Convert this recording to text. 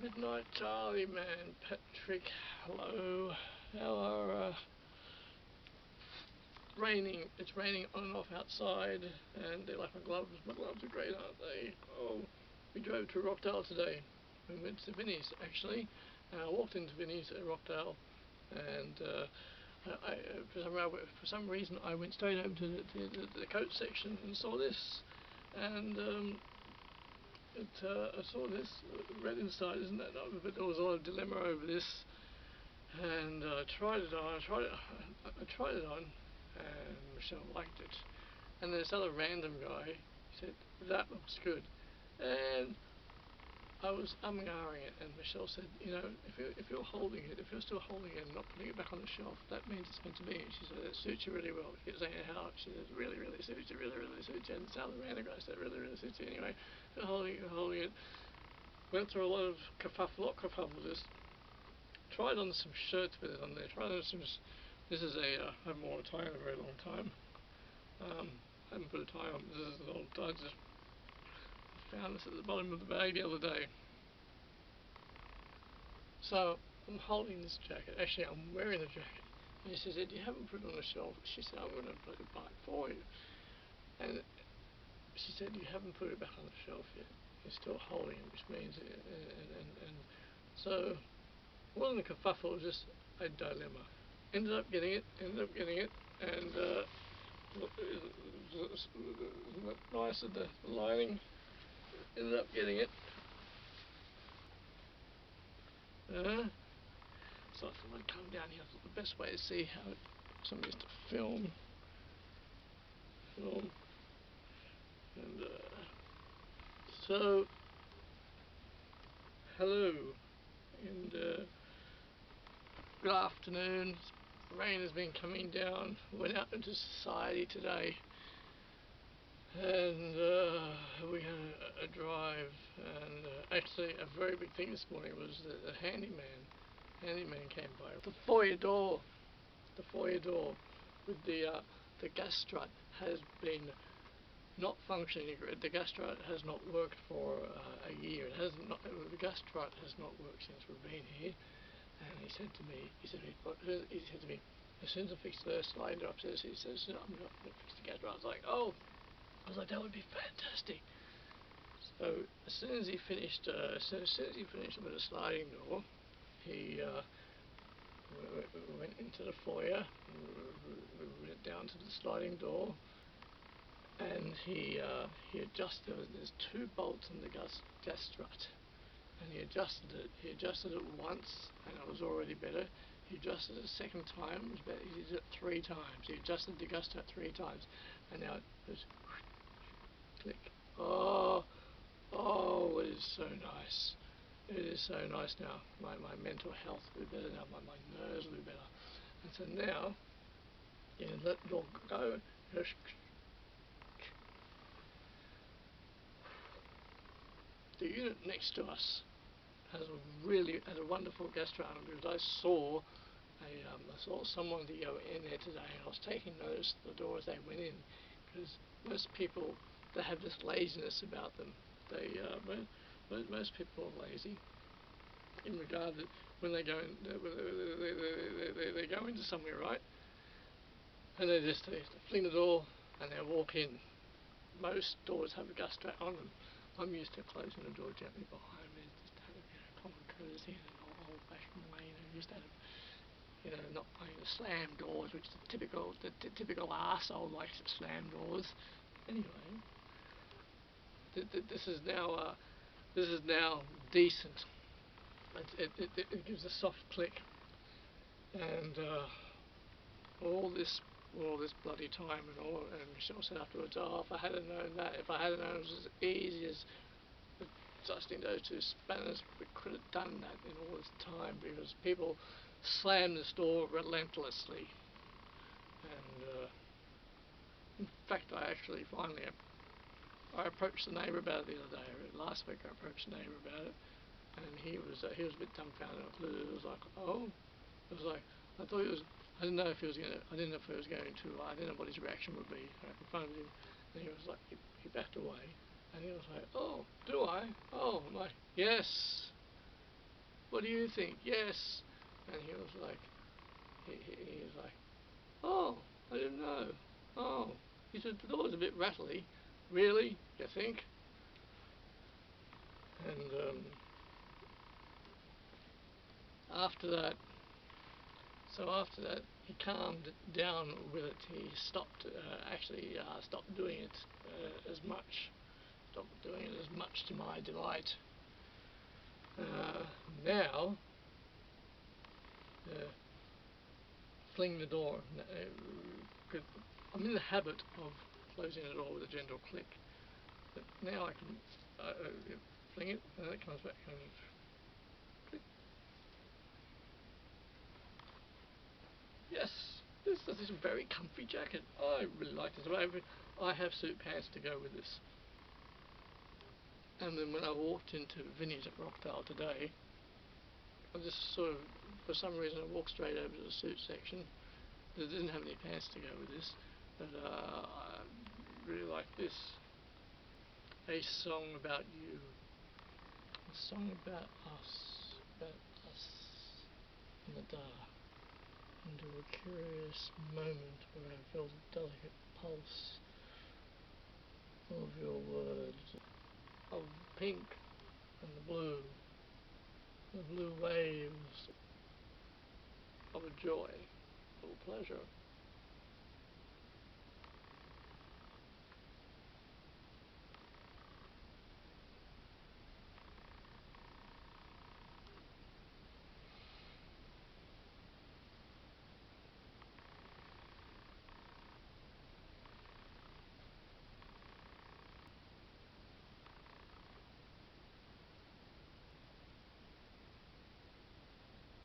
Midnight Charlie, man, Patrick, hello. How are raining? It's raining on and off outside, and they're like my gloves. My gloves are great, aren't they? Oh, we drove to Rockdale today. We went to Vinnies actually, and I walked into Vinnies at Rockdale, and for some reason I went straight over to the coat section and saw this, and I saw this red inside, isn't that? But there was a lot of dilemma over this, and I tried it on. I tried it on, and Michelle liked it. And this other random guy said that looks good, and I was umming and ahhing it, and Michelle said, you know, if you're holding it, if you're still holding it and not putting it back on the shelf, that means it's meant to be. She said, it suits you really well. She kept saying how she said, really, really suits you, really, really suits you. And the other random guy said, really, really suits you. Anyway, you're holding it. Went through a lot of kerfuffle, just tried on some shirts with it on there. Tried on some. This is I haven't worn a tie in a very long time. I haven't put a tie on. This is an old tie. Just found this at the bottom of the bag the other day. So I'm holding this jacket. Actually, I'm wearing the jacket. And she said, you haven't put it on the shelf. She said, I'm going to buy it for you. And she said, you haven't put it back on the shelf yet. You're still holding it, which means, and so it wasn't a kerfuffle, it was just a dilemma. Ended up getting it, and isn't that nice of the lining? Ended up getting it. So I thought I'd come down here. I thought the best way to see how somebody used to film, and so hello, and good afternoon. Rain has been coming down. Went out into society today, and we had a drive, and actually a very big thing this morning was the handyman came by. The foyer door with the gas strut has been not functioning. The gas strut has not worked for a year. The gas strut has not worked since we've been here. And he said to me, as soon as I fix the slide upstairs, he says, no, I'm not going to fix the gas strut. I was like, that would be fantastic. So as soon as he finished with the sliding door, he went into the foyer, went down to the sliding door, and he adjusted. There's two bolts in the gas strut, and he adjusted it. He adjusted it once, and it was already better. He adjusted it a second time, it was better. He did it 3 times. He adjusted the gas strut 3 times, and now it was click. Oh, it is so nice. It is so nice now. My mental health will be better now. My nerves will be better. And so now, you let the door go. The unit next to us has a wonderful gas strut because I saw someone to go in there today, and I was taking notice of the door as they went in, because most people, they have this laziness about them. Most people are lazy in regard that when they go in, they go into somewhere, right, and they fling the door and they walk in. Most doors have a gas strut on them. I'm used to closing the door gently behind me, just out of common courtesy and an old-fashioned way. Just out of not wanting to slam doors, which the typical arsehole likes to slam doors. Anyway, this is now decent. It gives a soft click, and all this bloody time and Michelle said afterwards, oh, if I had known it was as easy as adjusting those 2 spanners, we could have done that in all this time, because people slam this door relentlessly. And in fact, I approached the neighbour about it the other day. Last week I approached the neighbour about it, and he was a bit dumbfounded. It was like, oh, it was like, I thought he was. I didn't know what his reaction would be in front of him. And he was like, he backed away, and he was like, oh, do I? Oh, I'm like, yes. What do you think? Yes. And he was like, he was like, oh, I didn't know. Oh, he said, the door's a bit rattly. Really? You think? And after that, after that, he calmed down with it. He stopped, stopped doing it as much. Stopped doing it as much to my delight. Now, fling the door. I'm in the habit of closing the door with a gentle click, but now I can fling it, and then it comes back and click. Yes, this is a very comfy jacket. I really like this. I have suit pants to go with this. And then when I walked into Vinnies at Rockdale today, I just sort of, for some reason, I walked straight over to the suit section. They didn't have any pants to go with this, but I really like this. A song about you. A song about us in the dark. Into a curious moment where I felt a delicate pulse of your words, of pink and the blue waves of a joy, of a pleasure.